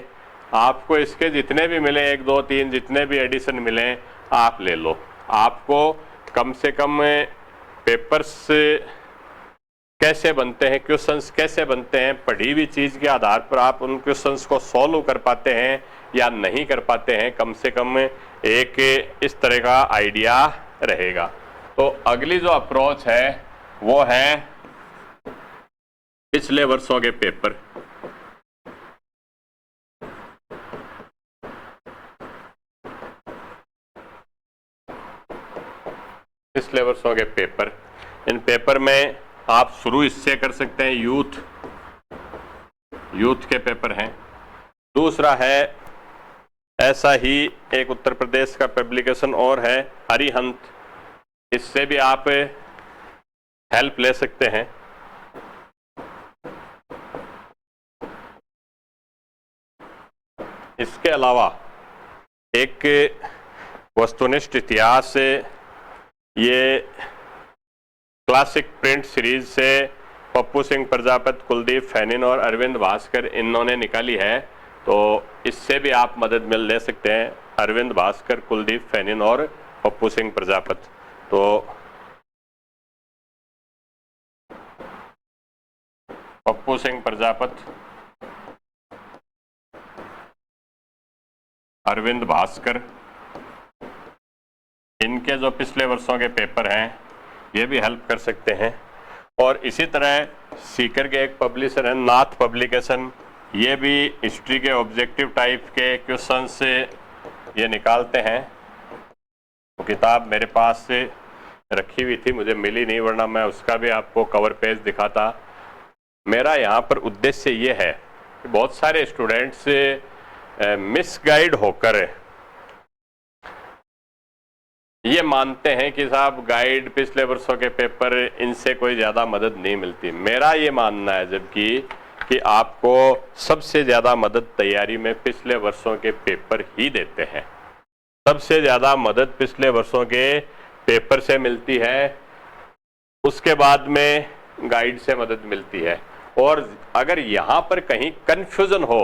आपको इसके जितने भी मिले, 1 2 3 जितने भी एडिशन मिले आप ले लो। आपको कम से कम पेपर्स कैसे बनते हैं, क्वेश्चंस कैसे बनते हैं, पढ़ी हुई चीज़ के आधार पर आप उन क्वेश्चंस को सॉल्व कर पाते हैं या नहीं कर पाते हैं, कम से कम एक इस तरह का आइडिया रहेगा। तो अगली जो अप्रोच है वो है पिछले वर्षों के पेपर। पिछले वर्षों के पेपर, इन पेपर में आप शुरू इससे कर सकते हैं, यूथ के पेपर हैं। दूसरा है ऐसा ही एक उत्तर प्रदेश का पब्लिकेशन और है, अरिहंत, इससे भी आप हेल्प ले सकते हैं। इसके अलावा एक वस्तुनिष्ठ इतिहास, ये क्लासिक प्रिंट सीरीज से पप्पू सिंह प्रजापति, कुलदीप फैनिन और अरविंद भास्कर इन्होंने निकाली है, तो इससे भी आप मदद ले सकते हैं। अरविंद भास्कर, कुलदीप फैनिन और पप्पू सिंह प्रजापति। तो पप्पू सिंह प्रजापति, अरविंद भास्कर, इनके जो पिछले वर्षों के पेपर हैं ये भी हेल्प कर सकते हैं। और इसी तरह सीकर के एक पब्लिशर है, नाथ पब्लिकेशन, ये भी हिस्ट्री के ऑब्जेक्टिव टाइप के क्वेश्चन से ये निकालते हैं। तो किताब मेरे पास से रखी हुई थी, मुझे मिली नहीं, वरना मैं उसका भी आपको कवर पेज दिखाता। मेरा यहाँ पर उद्देश्य ये है कि बहुत सारे स्टूडेंट्स मिसगाइड होकर ये मानते हैं कि साहब गाइड, पिछले वर्षों के पेपर, इनसे कोई ज़्यादा मदद नहीं मिलती। मेरा ये मानना है जबकि कि आपको सबसे ज़्यादा मदद तैयारी में पिछले वर्षों के पेपर ही देते हैं। सबसे ज़्यादा मदद पिछले वर्षों के पेपर से मिलती है, उसके बाद में गाइड से मदद मिलती है। और अगर यहाँ पर कहीं कन्फ्यूज़न हो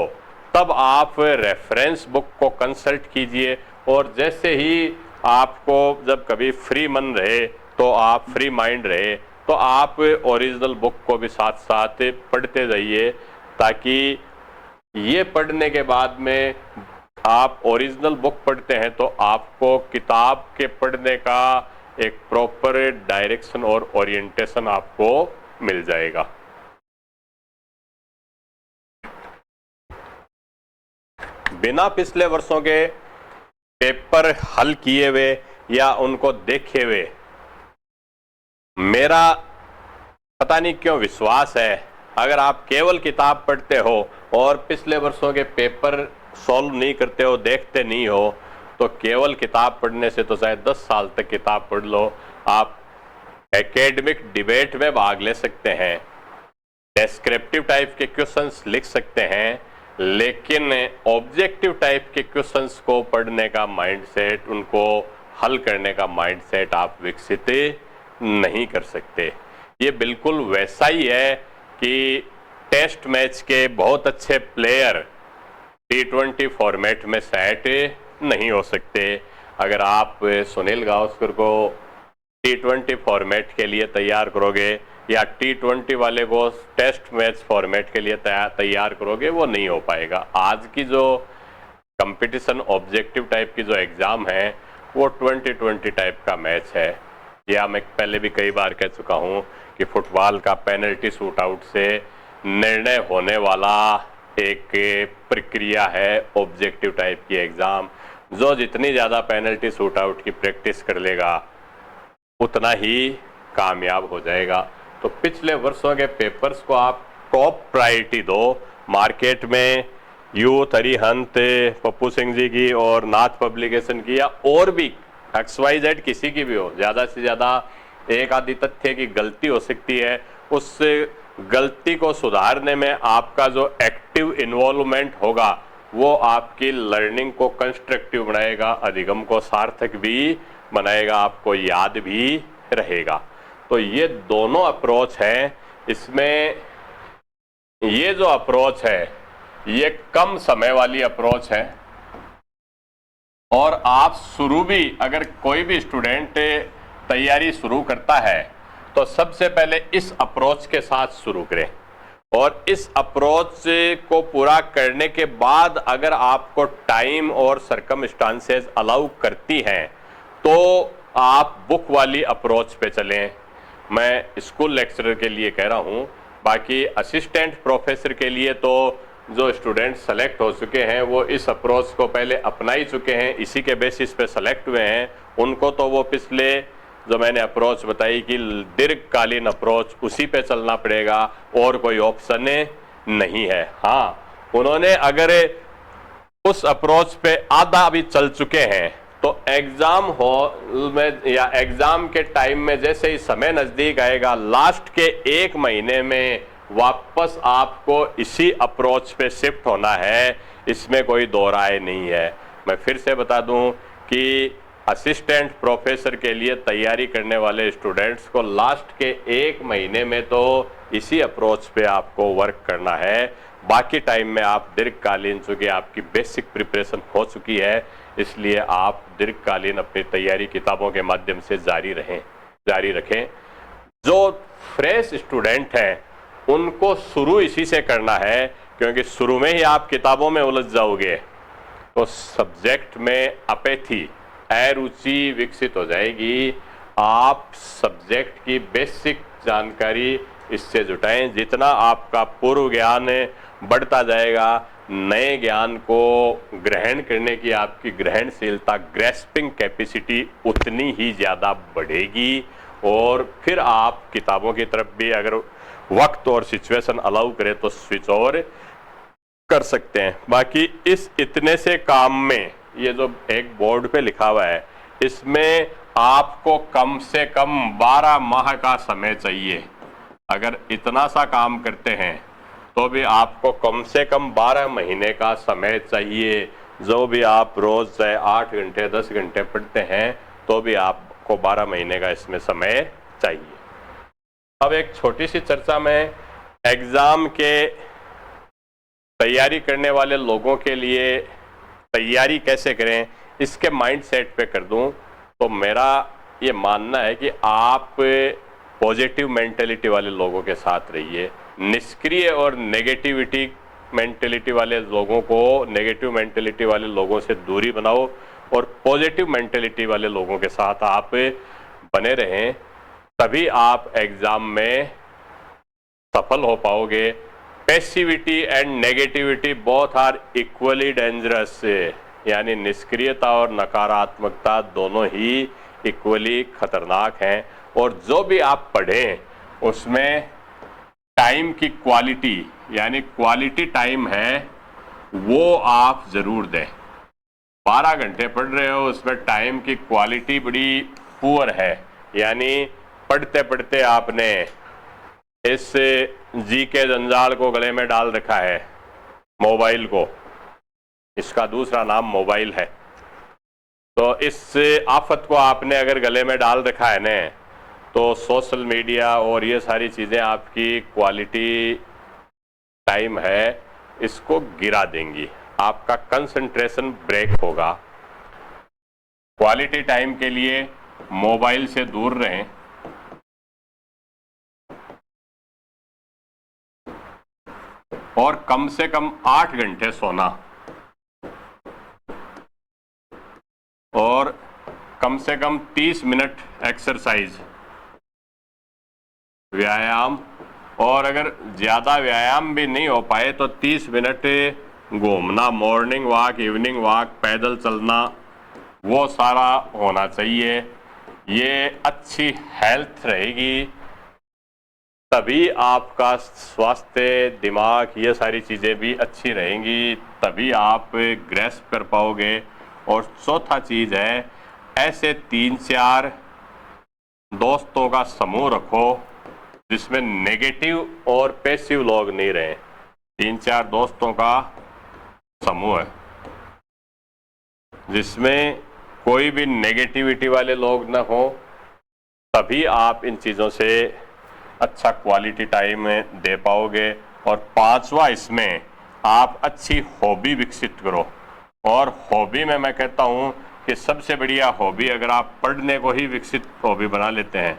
तब आप रेफरेंस बुक को कंसल्ट कीजिए, और जैसे ही आपको जब कभी फ्री मन रहे तो आप फ्री माइंड रहे तो आप ओरिजिनल बुक को भी साथ साथ पढ़ते जाइए, ताकि ये पढ़ने के बाद में आप ओरिजिनल बुक पढ़ते हैं तो आपको किताब के पढ़ने का एक प्रॉपर डायरेक्शन और ओरिएंटेशन आपको मिल जाएगा। बिना पिछले वर्षों के पेपर हल किए हुए या उनको देखे हुए मेरा पता नहीं क्यों विश्वास है, अगर आप केवल किताब पढ़ते हो और पिछले वर्षों के पेपर सॉल्व नहीं करते हो, देखते नहीं हो, तो केवल किताब पढ़ने से तो शायद 10 साल तक किताब पढ़ लो, आप एकेडमिक डिबेट में भाग ले सकते हैं, डेस्क्रिप्टिव टाइप के क्वेश्चंस लिख सकते हैं, लेकिन ऑब्जेक्टिव टाइप के क्वेश्चंस को पढ़ने का माइंडसेट, उनको हल करने का माइंडसेट आप विकसित नहीं कर सकते। ये बिल्कुल वैसा ही है कि टेस्ट मैच के बहुत अच्छे प्लेयर T20 फॉर्मेट में सेट नहीं हो सकते। अगर आप सुनील गावस्कर को T20 फॉर्मेट के लिए तैयार करोगे या T20 वाले को टेस्ट मैच फॉर्मेट के लिए तैयार करोगे, वो नहीं हो पाएगा। आज की जो कंपटीशन ऑब्जेक्टिव टाइप की जो एग्ज़ाम है वो 2020 टाइप का मैच है। या मैं पहले भी कई बार कह चुका हूँ कि फुटबॉल का पेनल्टी शूट आउट से निर्णय होने वाला एक प्रक्रिया है ऑब्जेक्टिव टाइप की एग्ज़ाम। जो जितनी ज़्यादा पेनल्टी शूट आउट की प्रैक्टिस कर लेगा उतना ही कामयाब हो जाएगा। तो पिछले वर्षों के पेपर्स को आप टॉप प्रायोरिटी दो। मार्केट में यूथ, अरिहंत, पप्पू सिंह जी की और नाथ पब्लिकेशन की या और भी XYZ किसी की भी हो, ज़्यादा से ज़्यादा एक आधी तथ्य की गलती हो सकती है। उस गलती को सुधारने में आपका जो एक्टिव इन्वॉल्वमेंट होगा वो आपकी लर्निंग को कंस्ट्रक्टिव बनाएगा, अधिगम को सार्थक भी बनाएगा, आपको याद भी रहेगा। तो ये दोनों अप्रोच हैं। इसमें ये जो अप्रोच है ये कम समय वाली अप्रोच है और आप शुरू भी अगर कोई भी स्टूडेंट तैयारी शुरू करता है तो सबसे पहले इस अप्रोच के साथ शुरू करें और इस अप्रोच को पूरा करने के बाद अगर आपको टाइम और सर्कमस्टांसेस अलाउ करती हैं तो आप बुक वाली अप्रोच पे चलें। मैं स्कूल लेक्चरर के लिए कह रहा हूँ, बाकी असिस्टेंट प्रोफेसर के लिए तो जो स्टूडेंट सेलेक्ट हो चुके हैं वो इस अप्रोच को पहले अपना ही चुके हैं, इसी के बेसिस पे सेलेक्ट हुए हैं, उनको तो वो पिछले जो मैंने अप्रोच बताई कि दीर्घकालीन अप्रोच उसी पे चलना पड़ेगा और कोई ऑप्शन नहीं है। हाँ, उन्होंने अगर उस अप्रोच पे आधा भी चल चुके हैं तो एग्जाम हॉल में या एग्जाम के टाइम में जैसे ही समय नजदीक आएगा लास्ट के 1 महीने में वापस आपको इसी अप्रोच पे शिफ्ट होना है, इसमें कोई दो राय नहीं है। मैं फिर से बता दूं कि असिस्टेंट प्रोफेसर के लिए तैयारी करने वाले स्टूडेंट्स को लास्ट के 1 महीने में तो इसी अप्रोच पे आपको वर्क करना है। बाकी टाइम में आप दीर्घकालीन, चूँकि आपकी बेसिक प्रिपरेशन हो चुकी है, इसलिए आप दीर्घकालीन अपनी तैयारी किताबों के माध्यम से जारी रखें। जो फ्रेश स्टूडेंट हैं उनको शुरू इसी से करना है, क्योंकि शुरू में ही आप किताबों में उलझ जाओगे तो सब्जेक्ट में अपेथी, अरुचि विकसित हो जाएगी। आप सब्जेक्ट की बेसिक जानकारी इससे जुटाएं। जितना आपका पूर्व ज्ञान बढ़ता जाएगा, नए ज्ञान को ग्रहण करने की आपकी ग्रहणशीलता, ग्रेस्पिंग कैपेसिटी उतनी ही ज़्यादा बढ़ेगी और फिर आप किताबों की तरफ भी अगर वक्त और सिचुएशन अलाउ करे तो स्विच ओवर कर सकते हैं। बाकी इस इतने से काम में ये जो एक बोर्ड पे लिखा हुआ है इसमें आपको कम से कम 12 माह का समय चाहिए। अगर इतना सा काम करते हैं तो भी आपको कम से कम 12 महीने का समय चाहिए। जो भी आप रोज़ चाहे 8 घंटे 10 घंटे पढ़ते हैं तो भी आपको 12 महीने का इसमें समय चाहिए। अब एक छोटी सी चर्चा में एग्ज़ाम के तैयारी करने वाले लोगों के लिए तैयारी कैसे करें इसके माइंडसेट पे कर दूं तो मेरा ये मानना है कि आप पॉजिटिव मेंटेलिटी वाले लोगों के साथ रहिए। निष्क्रिय और नेगेटिविटी मेंटेलिटी वाले लोगों को, नेगेटिव मेंटेलिटी वाले लोगों से दूरी बनाओ और पॉजिटिव मेंटेलिटी वाले लोगों के साथ आप बने रहें, तभी आप एग्ज़ाम में सफल हो पाओगे। Passivity and negativity both are equally dangerous, यानी निष्क्रियता और नकारात्मकता दोनों ही इक्वली खतरनाक हैं। और जो भी आप पढ़ें उसमें टाइम की क्वालिटी, यानी क्वालिटी टाइम है वो आप ज़रूर दें। 12 घंटे पढ़ रहे हो उसमें टाइम की क्वालिटी बड़ी पुअर है, यानी पढ़ते पढ़ते आपने इस जीके जंजाल को गले में डाल रखा है, मोबाइल को, इसका दूसरा नाम मोबाइल है। तो इस आफत को आपने अगर गले में डाल रखा है ना तो सोशल मीडिया और ये सारी चीज़ें आपकी क्वालिटी टाइम है इसको गिरा देंगी, आपका कंसंट्रेशन ब्रेक होगा। क्वालिटी टाइम के लिए मोबाइल से दूर रहें। और कम से कम 8 घंटे सोना और कम से कम 30 मिनट एक्सरसाइज, व्यायाम। और अगर ज़्यादा व्यायाम भी नहीं हो पाए तो 30 मिनट घूमना, मॉर्निंग वॉक, इवनिंग वॉक, पैदल चलना, वो सारा होना चाहिए। ये अच्छी हेल्थ रहेगी, तभी आपका स्वास्थ्य, दिमाग, ये सारी चीज़ें भी अच्छी रहेंगी, तभी आप ग्रेस्प कर पाओगे। और चौथा चीज़ है, ऐसे 3-4 दोस्तों का समूह रखो जिसमें नेगेटिव और पैसिव लोग नहीं रहे। 3-4 दोस्तों का समूह है जिसमें कोई भी नेगेटिविटी वाले लोग ना हो, तभी आप इन चीज़ों से अच्छा क्वालिटी टाइम दे पाओगे। और 5वां, इसमें आप अच्छी हॉबी विकसित करो। और हॉबी में मैं कहता हूँ कि सबसे बढ़िया हॉबी, अगर आप पढ़ने को ही विकसित हॉबी बना लेते हैं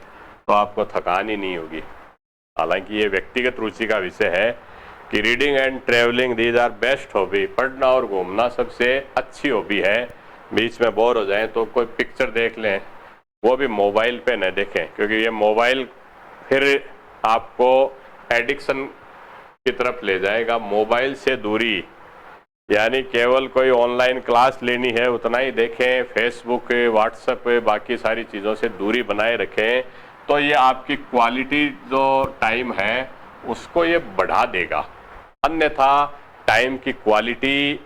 तो आपको थकान ही नहीं होगी। हालांकि ये व्यक्तिगत रुचि का विषय है कि reading and travelling these are best hobby. पढ़ना और घूमना सबसे अच्छी हॉबी है। बीच में बोर हो जाएं तो कोई पिक्चर देख लें, वो भी मोबाइल पे न देखें, क्योंकि ये मोबाइल फिर आपको एडिक्शन की तरफ ले जाएगा। मोबाइल से दूरी, यानी केवल कोई ऑनलाइन क्लास लेनी है उतना ही देखें, फेसबुक, व्हाट्सएप, बाकी सारी चीज़ों से दूरी बनाए रखें, तो ये आपकी क्वालिटी जो टाइम है उसको ये बढ़ा देगा। अन्यथा टाइम की क्वालिटी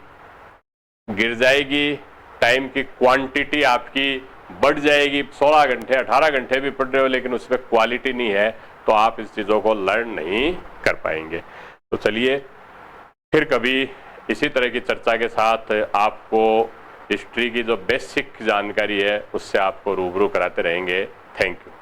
गिर जाएगी, टाइम की क्वांटिटी आपकी बढ़ जाएगी। 16 घंटे 18 घंटे भी पढ़ रहे हो लेकिन उसमें क्वालिटी नहीं है तो आप इस चीज़ों को लर्न नहीं कर पाएंगे। तो चलिए फिर कभी इसी तरह की चर्चा के साथ आपको हिस्ट्री की जो बेसिक जानकारी है उससे आपको रूबरू कराते रहेंगे। Thank you.